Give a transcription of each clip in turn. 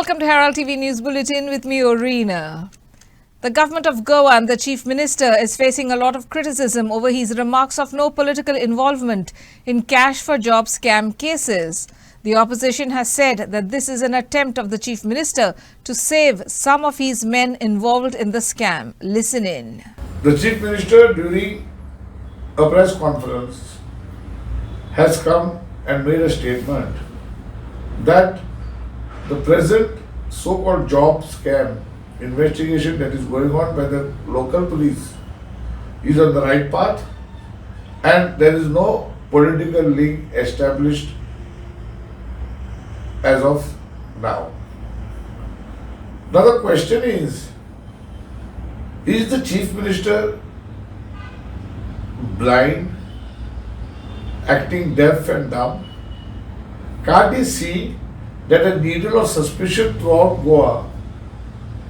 Welcome to Herald TV News Bulletin with me, Orina. The government of Goa and the Chief Minister is facing a lot of criticism over his remarks of no political involvement in cash for job scam cases. The opposition has said that this is an attempt of the Chief Minister to save some of his men involved in the scam. Listen in. The Chief Minister during a press conference has come and made a statement that the present so-called job scam investigation that is going on by the local police is on the right path and there is no political link established as of now. Now the question is the Chief Minister blind, acting deaf and dumb? Can't he see that a needle of suspicion throughout Goa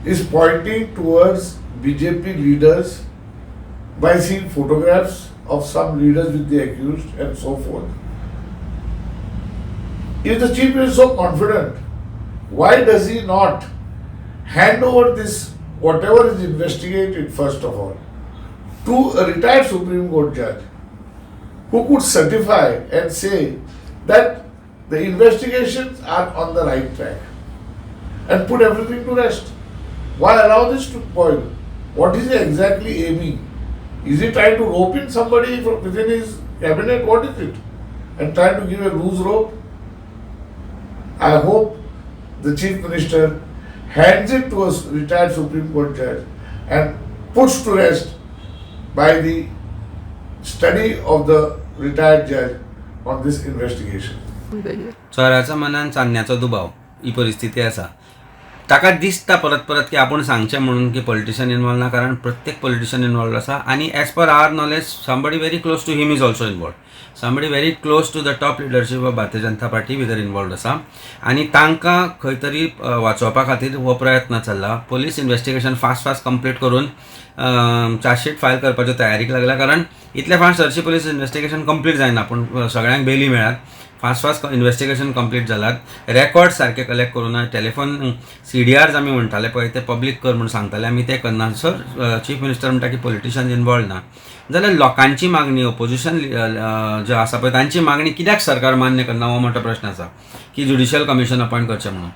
is pointing towards BJP leaders by seeing photographs of some leaders with the accused and so forth? If the Chief Minister is so confident, why does he not hand over this, whatever is investigated first of all, to a retired Supreme Court judge who could certify and say that the investigations are on the right track and put everything to rest? Why allow this to boil? What is he exactly aiming? Is he trying to rope in somebody from within his cabinet? What is it? And trying to give a loose rope? I hope the Chief Minister hands it to a retired Supreme Court judge and puts to rest by the study of the retired judge on this investigation. चोराच्या मनान चान्न्याचो दुबाव ही परिस्थिती आसा. ताका दिसता परत परत की आपण सांगचें म्हणून की पॉलिटिशियन इन्वॉल्व ना, कारण प्रत्येक पॉलिटिशियन इन्वॉल्व आसा आनी as per our knowledge somebody very close to him is also involve. Somebody very close to the top leadership of Bharatiya Janata party भितर इन्वॉल्व आसा आनी तांकां खंय तरी वाचोवपा खातीर हो प्रयत्न चल्ला. पोलीस इन्व्हेस्टिगेशन फास्ट कंप्लीट करून चार्जशीट फायल करपाच्यो तयारीक लागला, कारण इतले फास्ट हरशी पोलीस इन्व्हेस्टिगेशन कंप्लीट जायना पूण सगळ्यांक बेली मेळ्ळ्यात. फास्ट इन्व्हेस्टिगेशन कंप्लीट जालात. रेकॉर्ड सारखे कलेक्ट करून टेलिफोन CDRs आमी म्हणटाले पळय ते पब्लीक कर म्हणून सांगताले आमी ते करना. सर चीफ मिनिस्टर म्हणटा की पॉलिटिशियन इन्वॉल्व ना जाल्यार लोकांची मागणी ऑपोजिशन जे आसा पळय तांची मागणी कित्याक सरकार मान्य करना हो मोठो प्रश्न आसा की जुडिशियल कमिशन अपॉयंट करचें म्हणून.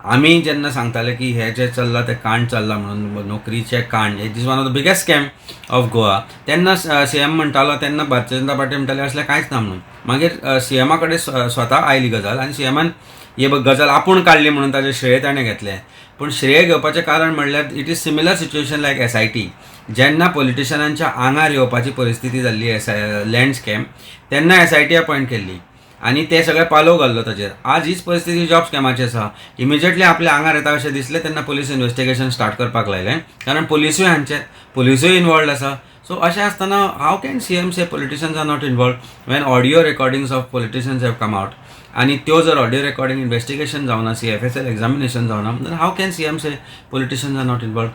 आमी जेन्ना सांगताले की हे जे चल्ला ते कांड चल्ला म्हणून नोकरीचे कांड, it is one of the biggest scam of Goa, तेन्ना CM म्हणटालो तेन्ना भारतीय जनता पार्टी म्हणटाली असलें कांयच ना म्हणून. मागीर CMा कडेन स्वता आयली गजाल आनी CMान हे गजाल आपूण काडली म्हणून ताजें श्रेय ताणें घेतलें. पूण श्रेय घेवपाचें कारण म्हणल्यार it is similar situation like SIT. जेन्ना पॉलिटिशियनांच्या आंगार येवपाची परिस्थिती जाल्ली लँड स्कॅम तेन्ना SIT अपॉयंट केल्ली आनी ते सगळे पालव घाल्लो ताचेर. आज हीच परिस्थिती जॉब स्कॅमाची आसा. इमिजिएटली आपल्या आंगार येता अशें दिसलें तेन्ना पुलीस इन्व्हेस्टिगेशन स्टार्ट करपाक लायलें, कारण पुलिसूय इन्वॉल्ड आसा. सो अशें आसतना how can CM say politicians are not involved when audio recordings of politicians have come out आनी त्यो जर ऑडियो रेकॉर्डिंग इन्व्हेस्टिगेशन जावना, CFSL एक्झामिनेशन जावना, then how can CM say politicians are not involved?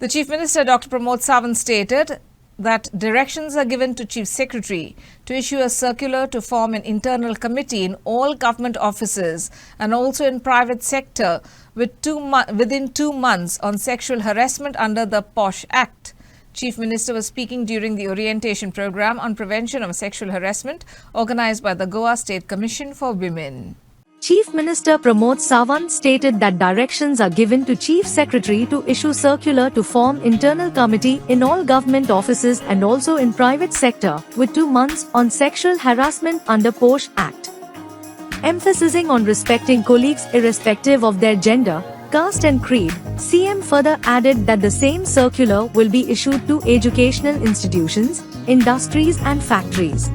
The Chief Minister, Dr. Pramod Sawant, stated that directions are given to Chief Secretary to issue a circular to form an internal committee in all government offices and also in private sector within 2 months on sexual harassment under the POSH Act. Chief Minister was speaking during the orientation program on prevention of sexual harassment organized by the Goa State Commission for Women. Chief Minister Pramod Sawant stated that directions are given to Chief Secretary to issue circular to form internal committee in all government offices and also in private sector with 2 months on sexual harassment under POSH Act. Emphasizing on respecting colleagues irrespective of their gender, caste and creed, CM further added that the same circular will be issued to educational institutions, industries and factories.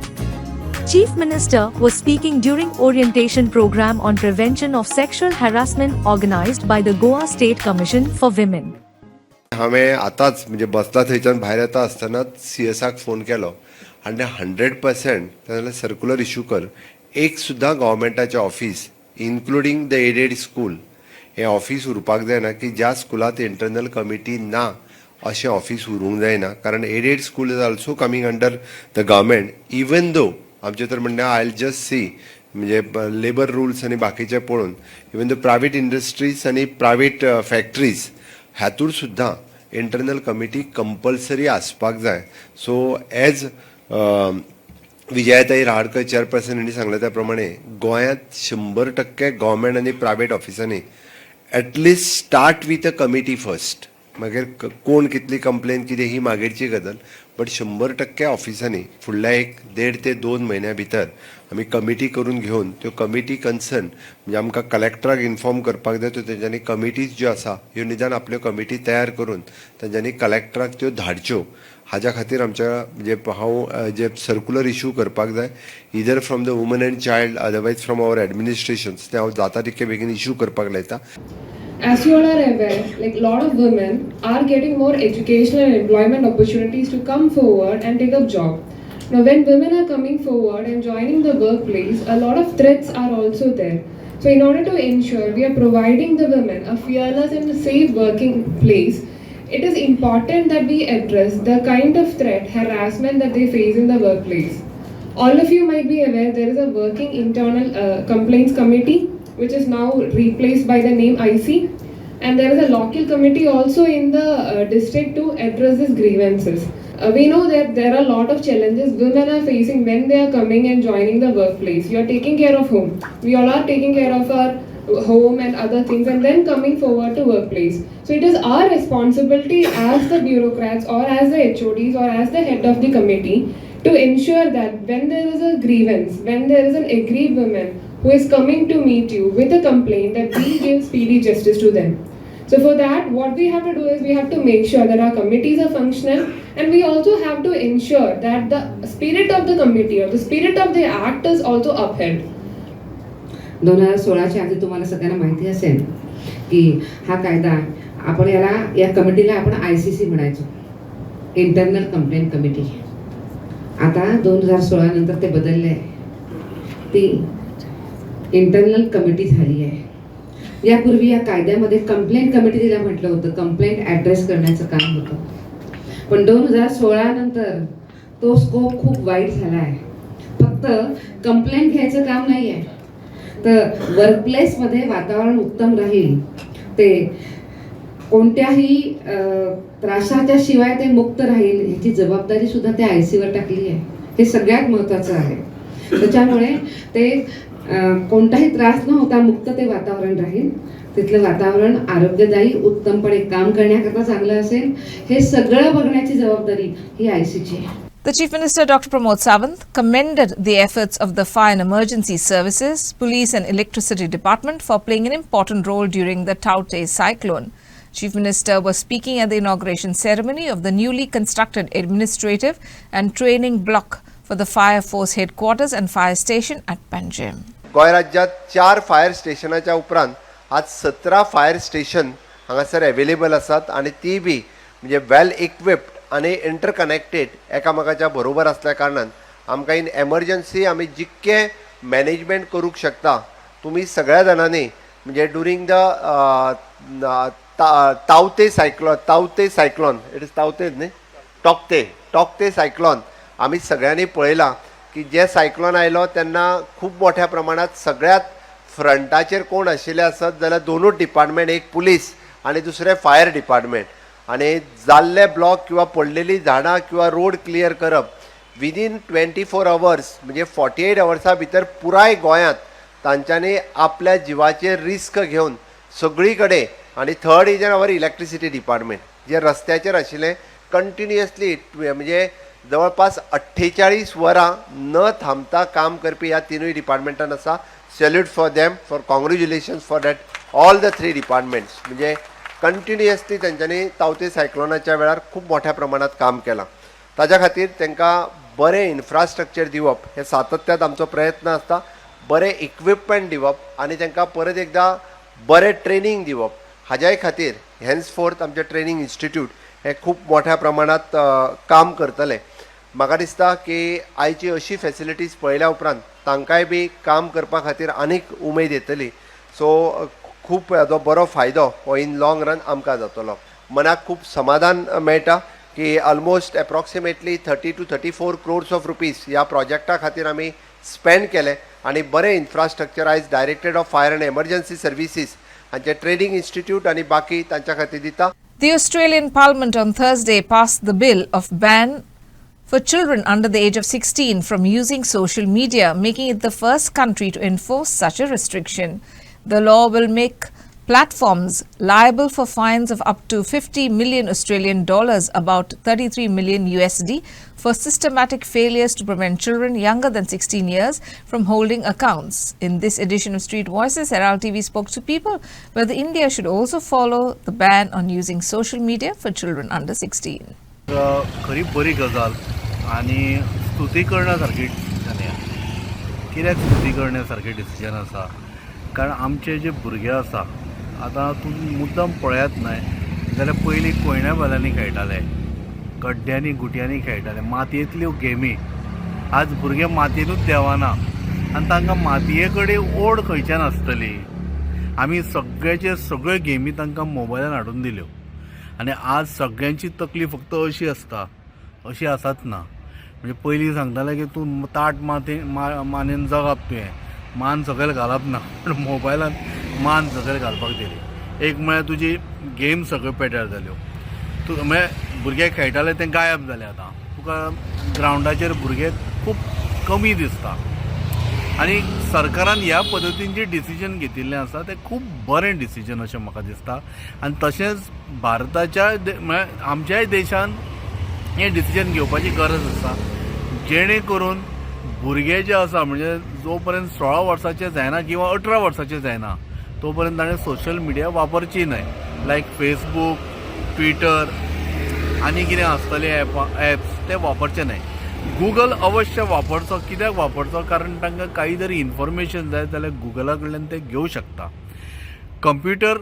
Chief Minister was speaking during orientation program on prevention of sexual harassment organized by the Goa State Commission for Women. हांवें आतांच म्हणजे बसला थंयच्यान भायर येता आसतना CSाक phone केलो आनी 100% जाल्यार सर्क्युलर इश्यू कर. एक सुद्दां गव्हर्मेंटाचें office including the aided school हें ऑफिस उरपाक जायना की ज्या स्कुलांत इंटरनल कमिटी ना अशें ऑफिस उरूंक जायना, कारण aided school is also coming under the government. Even though आमचें तर म्हणणें आय विल जस्ट सी म्हणजे लेबर रुल्स आणि बाकीचे पळोवन इवन द प्रायवेट इंडस्ट्रीज आणि प्रायवेट फॅक्टरीज हातूर सुद्दां इंटरनल कमिटी कंपल्सरी आसपाक जाय. सो एज विजयाताई राहडकर चेअरपर्सन यांनी सांगले त्या प्रमाणे गोंयांत 100% गव्हर्मेंट आणि प्रायवेट ऑफिसांनी at least start with a committee first. मागीर कोण कितली कंप्लेन कितें ही मागीरची गजाल, बट 100% ऑफिसांनी फुडल्या 1.5 ते 2 म्हयन्या भितर आमी कमिटी करून घेवन त्यो कमिटी कन्सर्न म्हणजे आमकां कलेक्टराक इन्फॉर्म करपाक जाय, त्यो तेंच्यांनी कमिटीज ज्यो आसा ह्यो निदान आपल्यो कमिटी तयार करून तेंच्यांनी कलेक्टराक त्यो धाडच्यो. हाज्या खातीर आमच्या म्हणजे हांव जे सर्क्युलर इशू करपाक जाय either from the woman and child otherwise from our administrations, ते हांव जाता तितके बेगीन इशू करपाक लायता. As you all are aware, like a lot of women are getting more educational and employment opportunities to come forward and take up job. Now, when women are coming forward and joining the workplace, a lot of threats are also there. So, in order to ensure we are providing the women a fearless and safe working place, it is important that we address the kind of threat, harassment that they face in the workplace. All of you might be aware there is a working internal complaints committee, which is now replaced by the name IC, and there is a local committee also in the district to address these grievances. We know that there are a lot of challenges women are facing when they are coming and joining the workplace. You are taking care of home. We all are taking care of our home and other things and then coming forward to workplace. So it is our responsibility as the bureaucrats or as the HODs or as the head of the committee to ensure that when there is a grievance, when there is an aggrieved woman who is coming to meet you with a complaint, that we give speedy justice to them. So for that, what we have to do is we have to make sure that our committees are functional, and we also have to ensure that the spirit of the committee or the spirit of the act is also upheld. 2016च्या आधी तुम्हाला सगळ्यांना माहिती असेल की हा कायदा आपण या कमिटीला आपण ICC म्हणायचो, इंटरनल कंप्लेंट कमिटी. आता 2016 नंतर ते बदलले आहे, ती इंटरनल कमिटी झाली आहे. यापूर्वी या कायद्यामध्ये कंप्लेंट कमिटी तिला म्हटलं होतं, कंप्लेंट ॲड्रेस करण्याचं काम होतं. पण 2016 नंतर तो स्कोप खूप वाईट झाला आहे. फक्त कंप्लेंट घ्यायचं काम नाही आहे, तर वर्कप्लेसमध्ये वातावरण उत्तम राहील, ते कोणत्याही त्रासाच्या शिवाय ते मुक्त राहील, ह्याची जबाबदारी सुद्धा त्या ICवर टाकली आहे. हे सगळ्यात महत्त्वाचं आहे. त्याच्यामुळे ते कोणताही त्रास न होता मुक्त ते वातावरण राहील, तिथलं वातावरण आरोग्यदायी उत्तमपणे काम करण्याकरता चांगलं असेल, हे सगळं बघण्याची जबाबदारी ही ICची आहे. The Chief Minister Dr. Pramod Sawant commended the efforts of the Fire and Emergency Services, Police and Electricity Department for playing an important role during the Tauktae cyclone. Chief Minister was speaking at the inauguration ceremony of the newly constructed administrative and training block for the Fire Force Headquarters and Fire Station at Panjim. Goa राज्यात 4 fire स्टेशनाच्या उपरांत आज 17 fire station हांगासर available आसात, आणि ती बी म्हणजे वेल equipped आणि interconnected एकामेकाच्या बरोबर असल्या कारणान आमकां इन एमर्जन्सी आमी जितके मॅनेजमेंट करूंक शकता तुमी सगळ्या जाणांनी म्हणजे during the तावते cyclone it is तावते न्ही टॉकते सायक्लॉन आमी सगळ्यांनी पळयलां की जे सायक्लॉन आयलो तेन्ना खूब मोठ्या प्रमाणात सगळ्यात फ्रंटाचेर कोण आशिल्ले आसत जाल्यार दोनूच डिपार्टमेंट, एक पुलीस आणि दुसरे फायर डिपार्टमेंट, आणि जाल्ले ब्लॉक किंवा पडलेली झाडां किंवा रोड क्लियर करप विदीन 24 आवर्स म्हणजे 48 आवर्सा भितर पुराय गोंयांत तांच्यांनी आपल्या जिवाचेर रिस्क घेवन सगळी कडेन. आणि third is our electricity department जे रस्त्याचेर आशिल्ले कंटिन्युअसली म्हणजे जवळपास 48 वरां न थांबता काम करपी ह्या तिनूय डिपार्टमेंटान आसा. Salute for them, for congratulations for that all the 3 departments. म्हणजे कंटिन्युअसली तेंच्यांनी तावते सायक्लोनाच्या वेळार खूब मोठ्या प्रमाणात काम केलां. ताच्या खातीर तांकां बरें इन्फ्रास्ट्रक्चर दिवप हे सातत्यात आमचो प्रयत्न आसता. बरें इक्विपमेंट दिवप आणि तांकां परत एकदा बरें ट्रेनिंग दिवप, हाज्याय खातीर हेन्सफोर्थ आमचें ट्रेनिंग इन्स्टिट्यूट हे खूब मोठ्या प्रमाणात काम करतले. म्हाका दिसता की आयची अशी फॅसिलिटीज पळयल्या उपरांत तांकांय बी काम करपा खातीर आनीक उमेद येतली. सो खूब हाजो बरो फायदो हो इन लाँग रन आमकां जातलो. मनाक खूब समाधान मेळटा की almost approximately 30 to 34 crores of rupees ह्या प्रोजेक्टा खातीर आमी स्पेंड केले आनी बरें इन्फ्रास्ट्रक्चर आयज directorate of fire end emergency services हांचे ट्रेनिंग इन्स्टिट्यूट आनी बाकी तांच्या खातीर दिता. The Australian Parliament on Thursday passed the bill of ban for children under the age of 16 from using social media, making it the first country to enforce such a restriction. The law will make platforms liable for fines of up to 50 million Australian dollars, about 33 million USD, for systematic failures to prevent children younger than 16 years from holding accounts. In this edition of Street Voices, Herald TV spoke to people whether India should also follow the ban on using social media for children under 16. खरी बरी गजाल आनी स्तुती करण्यासारखी decision कित्याक स्तुती करण्यासारखें decision आसा कारण आमचे जे भुरगे आसा आतां तूं मुद्दम पळयात न्हय जाल्यार पयलीं कोयण्या बालांनी खेळटाले, गड्ड्यांनी गुटयांनी खेळटाले, मातयेंतल्यो गेमी. आज भुरगे मातयेंतूच देवाना आनी तांकां मातये कडेन ओड खंयच्यान आसतली. आमी सगळ्याचे सगळ्यो गेमी तांकां मोबायलान हाडून दिल्यो आनी आज सगळ्यांची तकली फक्त अशी आसता, अशी आसात ना. म्हणजे पयलीं सांगताले की तूं ताट मानेन जगप तुवें, मान सकयल घालप ना, पूण मोबायलान मान सकयल घालपाक दिली. एक म्हळ्यार तुजी गेम सगळ्यो पेड्यार जाल्यो. तूं म्हळ्यार भुरगे खेळटाले ते गायब जाले. आतां तुका ग्रावंडाचेर भुरगे खूब कमी दिसता आनी सरकारान ह्या पद्दतीन जे डिसिजन घेतिल्लें आसा तें खूब बरें डिसिजन अशें म्हाका दिसता. आनी तशेंच भारताच्या म्हळ्यार आमच्याय देशान हें डिसिजन घेवपाची गरज आसा जेणे करून भुरगे जे आसा म्हणजे जो पर्यंत 16 वर्साचे जायना किंवा 18 वर्साचे जायना तो पर्यंत ताणें सोशल मिडिया वापरची न्हय. लायक फेसबूक, ट्विटर आनी कितें आसतले ॲप्स ते वापरचे न्हय. गुगल अवश्य वापरचो. कित्याक वापरचो कारण तांकां काही जरी इन्फॉर्मेशन जाय जाल्यार गुगला कडल्यान ते घेवं शकता. कंप्युटर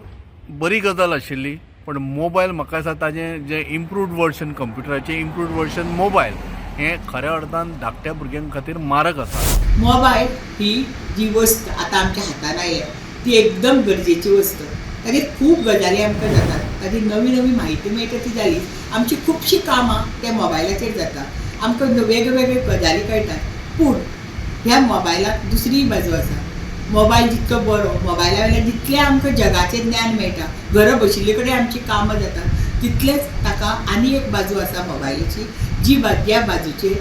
बरी गजाल आशिल्ली पण मोबायल म्हाका दिसता ताजें जें इम्प्रूव्ड वर्जन कंप्युटराचें इम्प्रूव्ड वर्जन मोबायल हें खऱ्या अर्थान धाकट्या भुरग्यां खातीर मारक आसा. मोबायल ही जी वस्त आतां आमच्या हातान आयल्या ती एकदम गरजेची वस्त. ताजेर खूब गजाली आमकां जातात, ताजी नवी नवी म्हायती मेळटा ती जाली. आमची खुबशीं कामां त्या मोबायलाचेर जाता. आमकां वेगवेगळे गजाली कळटात. पूण ह्या मोबायलाक दुसरी बाजू आसा. मोबायल जितको बरो, मोबायला वयल्यान जितलें आमकां जगाचें ज्ञान मेळटा, घरा बशिल्ले कडेन आमची कामां जातात, तितलेंच ताका आनी एक बाजू आसा मोबायलाची जी ज्या बाजूचेर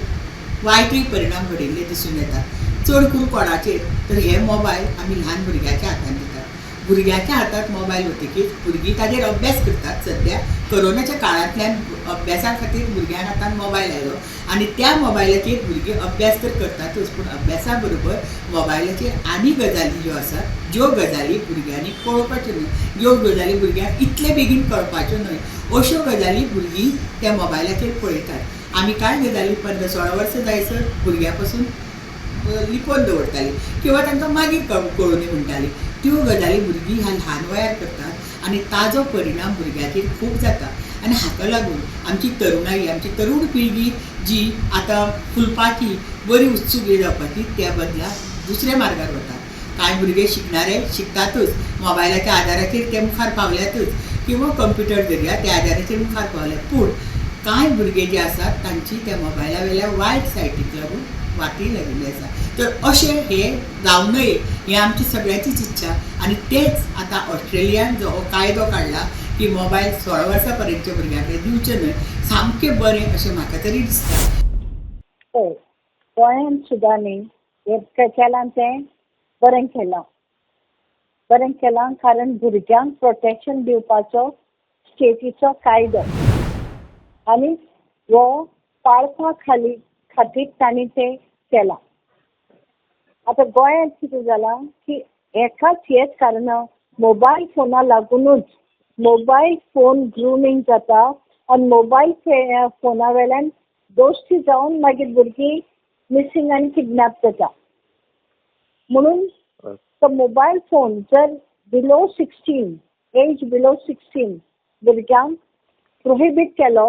वायटूय परिणाम घडिल्ले दिसून येता. चड करून कोणाचेर तर हे मोबायल आमी ल्हान भुरग्याच्या हातान दितात. भुरग्याच्या हातांत मोबायल वतकीर भुरगीं ताजेर अभ्यास करतात. सद्या कोरोनाच्या काळांतल्यान अभ्यासा खातीर भुरग्यां हातान मोबायल आयलो आनी त्या मोबायलाचेर भुरगे अभ्यास तर करतातूच पूण अभ्यासा बरोबर मोबायलाचेर आनी गजाली ज्यो आसात ज्यो गजाली भुरग्यांनी पळोवपाच्यो न्हय, ज्यो गजाली भुरग्यांक इतले बेगीन कळपाच्यो न्हय, अश्यो गजाली भुरगीं त्या मोबायलाचेर पळयतात. आमी कांय गजाली 15-16 वर्सां जायसर भुरग्यां पासून लिपोवन दवरताली किंवा तांकां मागीर कळून म्हणटाली. त्यो गजाली भुरगीं ह्या ल्हान वयार करतात आनी ताजो परिणाम भुरग्याचेर खूब जाता. आनी हाका लागून आमची तरुणाई, आमची तरूण पिळगी जी आतां फुलपाची, बरी उत्सुकी जावपाची, त्या बदला दुसऱ्या मार्गार वतात. कांय भुरगे शिकणारे शिकतातूच, मोबायलाच्या आदाराचेर ते मुखार पावल्यातूच किंवा कंप्युटर जरिया त्या आदाराचेर मुखार पावल्यात. पूण कांय भुरगे जे आसात तांची त्या मोबायला वयल्या वायट सायटीक लागून वाटी लागिल्ली आसा. तर अशें हें जावं नये ही आमची सगळ्यांचीच इच्छा. आनी तेच आतां ऑस्ट्रेलियान जो हो कायदो काडला की मोबायल 16 वर्सां पर्यंतच्या भुरग्यां कडेन दिवचे न्हय, सामकें बरें अशें म्हाका तरी दिसता. गोंयांत सुद्दां न्ही हें केलां तें बरें केलां कारण भुरग्यांक प्रोटेक्शन दिवपाचो स्टेटीचो कायदो आनी हो पाळपा खातीर तांणी तें केलां. आतां गोंयांत कितें जालां की हेच कारणां मोबायल फोना लागूनच मोबायल फोन ग्रुमींग जाता आनी मोबायल फोना वयल्यान दोस्ती जावन मागीर भुरगीं मिसींग आनी किडनॅप जाता. म्हणून तो मोबायल फोन जर एज बिलो 16 भुरग्यांक प्रोहिबीट केलो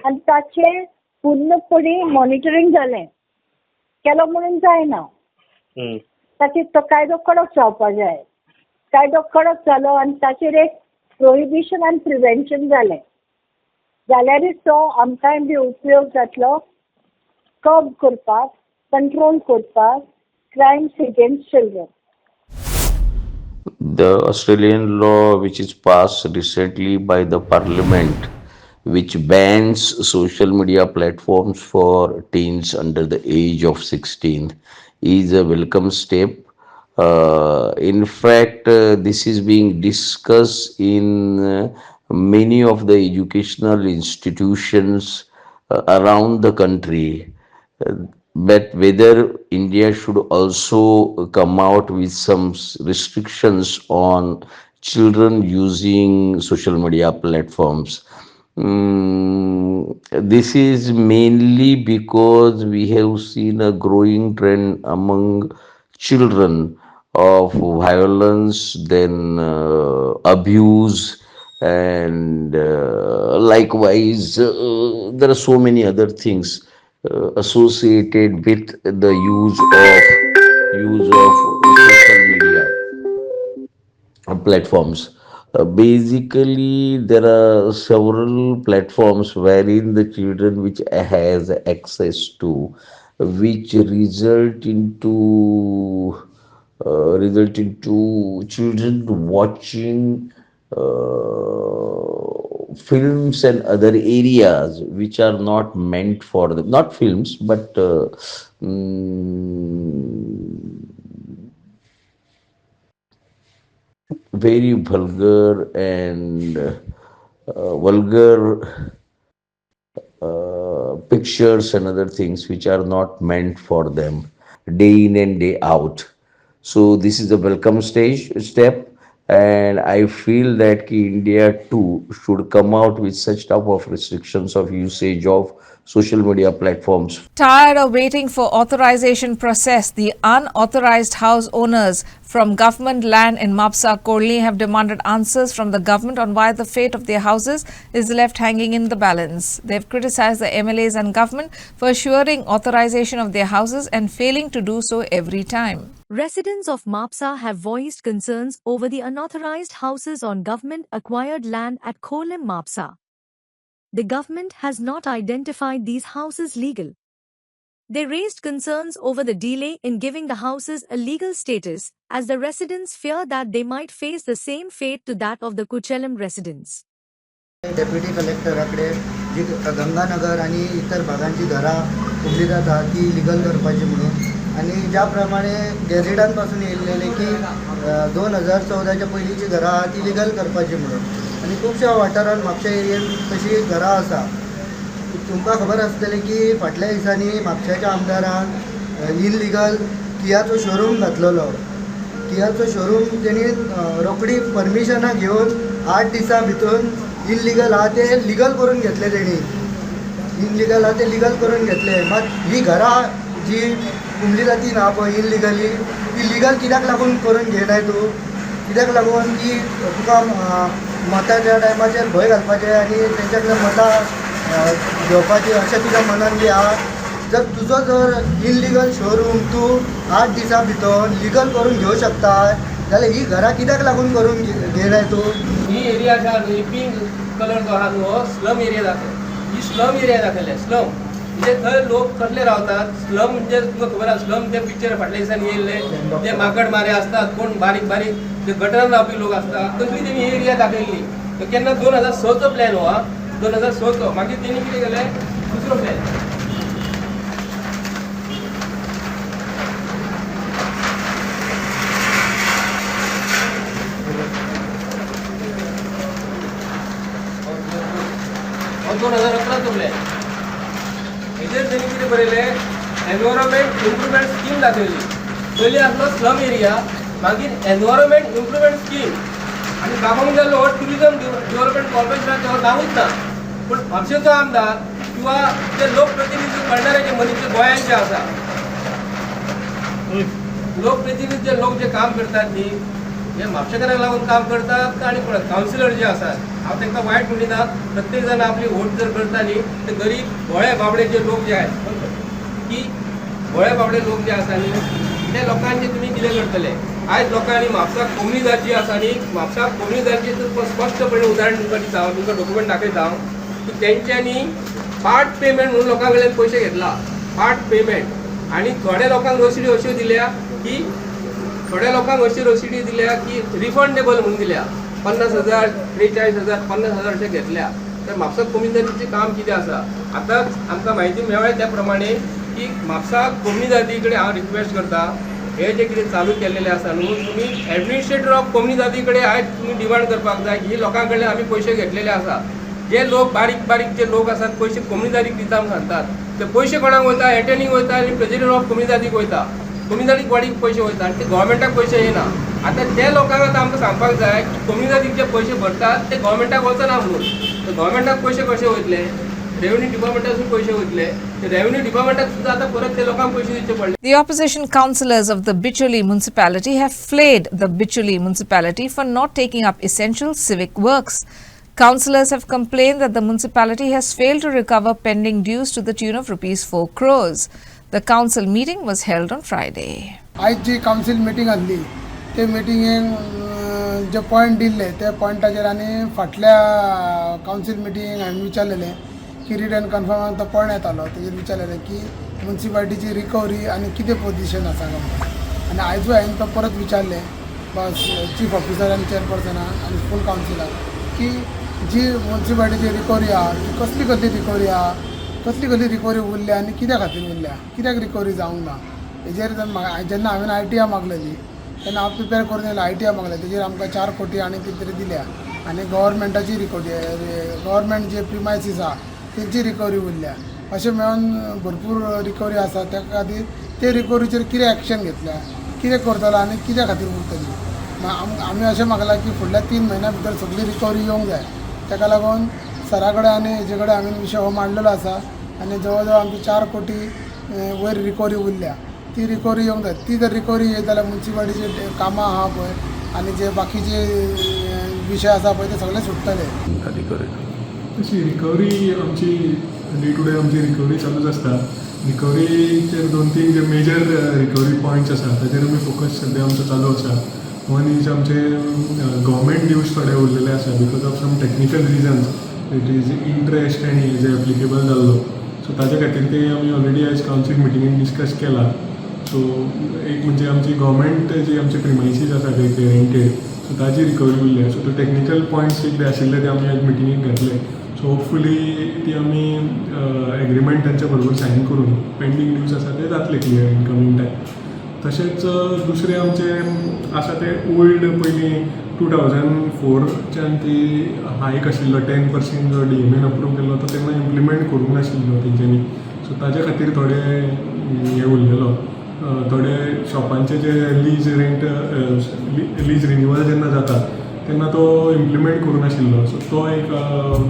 आनी ताचें पूर्णपणी मॉनिटरींग जालें केलो म्हणून जायना. ताचेर तो कायदो कडक जावपाक जाय. कायदो कडक जालो आनी ताचेर एक प्रोहिबिशन आनी प्रिव्हेन्शन जालें जाल्यारच तो आमकांय बी उपयोग जातलो कर्ब करपाक, कंट्रोल करपाक crimes against children. The Australian law, which is passed recently by the Parliament, which bans social media platforms for teens under the age of 16, is a welcome step. In fact, this is being discussed in many of the educational institutions around the country. But whether India should also come out with some restrictions on children using social media platforms. This is mainly because we have seen a growing trend among children of violence, then abuse, and likewise, there are so many other things associated with the use of social media platforms. Basically, there are several platforms wherein the children which has access to, which result into children watching films and other areas which are not meant for them. Not films, but very vulgar and vulgar pictures and other things which are not meant for them day in and day out. So this is a welcome step, and I feel that India too should come out with such type of restrictions of usage of social media platforms. Tired of waiting for authorization process, the unauthorized house owners from government land in Mapsa Korli have demanded answers from the government on why the fate of their houses is left hanging in the balance. They have criticized the MLAs and government for assuring authorization of their houses and failing to do so every time. Residents of Mapsa have voiced concerns over the unauthorized houses on government-acquired land at Kolim Mapsa. The government has not identified these houses legal. They raised concerns over the delay in giving the houses a legal status, as the residents fear that they might face the same fate to that of the Kuchelam residents. Deputy कलेक्टराकडे जी गंगानगर आणि इतर भागांची घरा उघडली जातात ती legal करपाची म्हणून आणि ज्याप्रमाणे गॅझेटांपासून येयलेले की 2014च्या पयलींची घरा ती लिगल करपाची म्हणून आणि खुबशा वाठारांत म्हापशा एरियेंत तशी घरा आसा. तुमकां खबर आसतलें की फाटल्या दिसांनी म्हापशाच्या आमदारान इनलिगल कियाचो शोरूम घातलेलो. कियाचो शोरूम तेणी रोखडी परमिशनां घेवन 8 दिसां भितर इनलिगल हा ते लिगल करून घेतले तेणी. इनलिगल हा ते लिगल करून घेतले. मात ही घरां जी कुंबली जाती ना पळय इनलिगली ती लिगल कित्याक लागून करून घेयनाय तूं? कित्याक लागून ती तुका मताच्या टायमाचेर भंय घालपाचें आनी तेंच्या कडल्यान मतां घेवपाची अशें तुज्या मनान बी आहा? जर तुजो जर इनलिगल शोरूम तूं 8 दिसां भितर लिगल करून घेवं शकता जाल्यार ही घरां कित्याक लागून करून घेयनाय तूं? ही एरिया आसा न्हू पिंक कलर जो आहा न्हू हो स्लम एरिया दाखय. ही स्लम एरिया दाखयले. स्लम म्हणजे थंय लोक कसले रावतात. स्लम म्हणजे तुमकां खबर आसा स्लम ते पिक्चर फाटल्या दिसांनी येयल्ले ते माकड मारे असतात कोण बारीक बारीक जे गटरान रावपी लोक आसता तसली तेणी एरिया दाखयल्ली. केन्ना 2006चो प्लॅन हो 2006चो. मागीर तेणी कितें केलें दुसरो प्लॅन. हो 2011चो प्लॅन. हेजेर तेणी कितें बरयलें एनवायरमेंट इम्प्रुवमेंट स्कीम दाखयली. पयलीं आसलो स्लम एरिया मागीर एनवायरमेंट इम्प्रुवमेंट स्कीम आनी बाबा जालो हो ट्युरिजम डेव्हलपमेंट कॉर्पोरेशनाचो हो नांवूच ना. पूण म्हापशेचो आमदार किंवा ते लोकप्रतिनिधी करणारे जे मनीस गोंयांचे आसा लोकप्रतिनिधी जे लोक जे काम करतात न्ही हे म्हापशेकारांक लागून काम करतात आनी पळय कावन्सिलर जे आसात हांव तांकां वायट म्हणिना. प्रत्येक जाण आपली वोट जर करता न्ही ते गरीब भोळे बाबडे जे लोक जे आहेत की भोळे बाबडे लोक जे आसा न्ही त्या लोकांचे तुमी कितें करतले. आयज लोकांनी म्हापसा कोमनीदार जी आसा न्ही म्हापसा कोमनीदारचे स्पश्टपणे उदाहरण तुमकां दिता हांव तुमकां डॉक्युमेंट दाखयता की तेंच्यांनी पार्ट पेमेंट म्हणून लोकां कडल्यान पयशे घेतला. पार्ट पेमेंट आनी थोड्या लोकांक रसिडी अश्यो दिल्या की थोड्या लोकांक अशी रसिडी दिल्या की रिफंडेबल म्हणून दिल्या 50,000 43,000 50,000 अशें घेतल्या. तर म्हापसा कम्युनिटीचें काम कितें आसा आतांच आमकां म्हायती मेळ्ळ्या त्या प्रमाणे की म्हापसा कम्युनिटी कडेन हांव रिक्वेस्ट करता हे जे कितें चालू केल्लेलें आसा न्हू तुमी एडमिनिस्ट्रेटर ऑफ कम्युनिटी कडेन आयज तुमी डिमांड करपाक जाय की लोकां कडल्यान आमी पयशे घेतलेले आसा. जे लोक बारीक बारीक जे लोक आसात पयशे कम्युनिटीक दिता म्हूण सांगतात ते पयशे कोणाक वयता एटेंडिंग वयता आनी प्रेसिडेंट ऑफ कम्युनिटीक वयता कम्युनिटीक वाडीक पयशे वयता आनी ते गव्हर्मेंटाक पयशे येना. आतां ते लोकांक आतां आमकां सांगपाक जाय की कम्युनिटीक जे पयशे भरतात ते गव्हर्मेंटाक वचना म्हणून. तर गव्हर्मेंटाक पयशे कशे वयतले रेव्हेन्यू डिपार्टमेंटासून पयशे वयतले ते रेव्हेन्यू डिपार्टमेंटाक सुद्दां आतां परत ते लोकांक पयशे दिवचे पडले. The opposition councillors of the Bicholi municipality have flayed the Bicholi municipality for not taking up essential civic works. Councillors have complained that the municipality has failed to recover pending dues to the tune of rupees 4 crores. The council meeting was held on Friday. आज जी council meeting आसली ते मिटींगेक जे point दिल्ले त्या पॉयंटाचेर आनी फाटल्या council मिटींगेक हांवें विचारलेलें की रीड एंड कन्फर्माक तो पॉयंट येतालो तेजेर विचारलेलें की मुन्सिपालिटीची रिकवरी आनी कितें पोजिशन आसा काय म्हणून. आनी आयजूय हांवें तो परत विचारलें बस चीफ ऑफिसर आनी चेअरपर्सनाक आनी फूल काउन्सिलाक की जी मुन्सिपालिटीची रिकवरी आहा ती कसली रिकवरी आहा कसली रिकवरी उरल्या आनी कित्या खातीर उरल्या कित्याक रिकवरी जावंक ना हेजेर जेन्ना हांवें ITI मागलेली तेन्ना हांव प्रिपेर करून येयलो ITI मागलें तेजेर आमकां 4 कोटी आनी कितें तरी दिल्या आनी गव्हर्मेंटाची रिकवरी गव्हर्मेंट जे प्रिमायसीस आहा तेंची रिकवरी उरल्या अशें मेळून भरपूर रिकवरी आसा त्या खातीर ते रिकवरीचेर कितें एक्शन घेतल्या कितें करतलो आनी कित्या खातीर उरतली. आमी अशें मागलां की फुडल्या 3 म्हयन्या भितर सगळी रिकवरी येवंक जाय. ताका लागून सरा कडेन आनी हेजे कडेन हांवें विशय हो मांडलेलो आसा आनी जवळ जवळ आमची 4 कोटी वयर रिकवरी उरल्या ती रिकवरी येवंक जाय. ती जर रिकवरी येत जाल्यार मुन्सिपालिटीचे कामां आहा पळय आनी जे बाकीचे विशय आसा पळय ते सगळे सुट्टले. तशी रिकवरी आमची डे टू डे आमची रिकवरी चालूच आसता. रिकवरीचेर 2-3 जे मेजर रिकवरी पॉयंट्स आसा ताचेर आमी फोकस सद्या आमचो चालू आसा. वन इज आमचे गव्हर्मेंट ड्यूज थोडे उरलेले आसा because of some technical reasons it is interest आनी हेजे एप्लिकेबल जाल्लो सो ताजे खातीर ते आमी ऑलरेडी आयज कावन्सील मिटिंगेन डिस्कस केला. सो एक म्हणजे आमची गव्हर्मेंट जी आमचे प्रिमायसीस आसा ते रेंटेड सो ताजी रिकवरी उरल्या. सो तो टेक्निकल पॉयंट्स कितें आशिल्ले ते आमी आयज मिटिंगेक घातले. सो होपफुली ती आमी एग्रीमेंट तांच्या बरोबर सायन करून पेंडींग ड्यूज आसा ते जातले क्लियर इन कमींग टायम. तशेंच दुसरे आमचे आसा ते ओल्ड पयलीं 2004च्यान ती हायक आशिल्लो 10% जो DMAन अप्रूव केल्लो तो तेन्ना इम्प्लिमेंट करूंक नाशिल्लो तेंच्यांनी. सो ताजे खातीर थोडे हे उरलेलो थोडे शॉपांचे जे लीज रिन्यूवल जेन्ना जाता तेन्ना तो इम्प्लिमेंट करूं नाशिल्लो. सो तो एक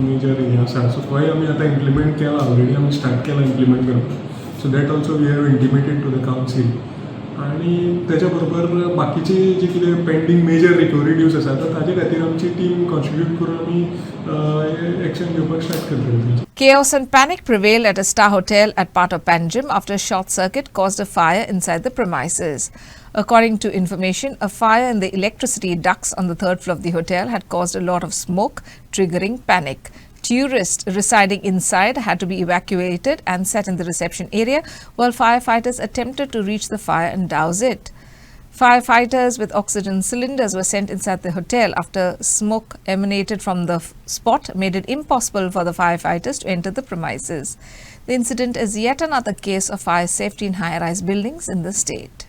मेजर हे आसा. सो तोय आमी आतां इम्प्लिमेंट केला ऑलरेडी आमी स्टार्ट केला इम्प्लिमेंट करपाक. So that also we have intimated to the council. आनी तेच्या बरोबर बाकीचे जे कितें पेंडींग मेजर रिकवरी ड्यूज आसा तर ताजे खातीर आमची टीम कॉन्स्टिट्यूट करून आमी एक्शन घेवपाक स्टार्ट करतली. Chaos and panic prevailed at a star hotel at part of Panjim after a short circuit caused a fire inside the premises. According to information, a fire in the electricity ducts on the 3rd floor of the hotel had caused a lot of smoke, triggering panic. Tourists residing inside had to be evacuated and set in the reception area while firefighters attempted to reach the fire and douse it. Firefighters with oxygen cylinders were sent inside the hotel after smoke emanated from the spot made it impossible for the firefighters to enter the premises. The incident is yet another case of fire safety in high-rise buildings in the state.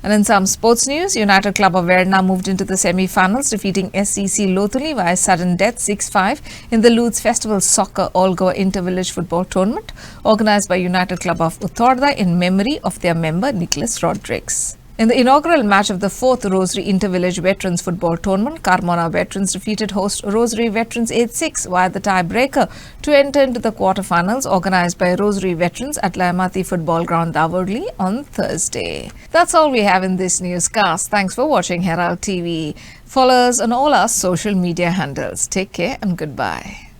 And in some sports news, United Club of Verna moved into the semi-finals, defeating SCC Lothuli via sudden death 6-5 in the Lutz Festival Soccer All-Goa Inter-Village Football Tournament organised by United Club of Uttordha in memory of their member Nicholas Rodrigues. In the inaugural match of the 4th Rosary Inter-Village Veterans Football Tournament, Carmona Veterans defeated host Rosary Veterans 8-6 via the tie-breaker to enter into the quarter-finals organised by Rosary Veterans at Layamati Football Ground, Davodli on Thursday. That's all we have in this newscast. Thanks for watching Herald TV. Follow us on all our social media handles. Take care and goodbye.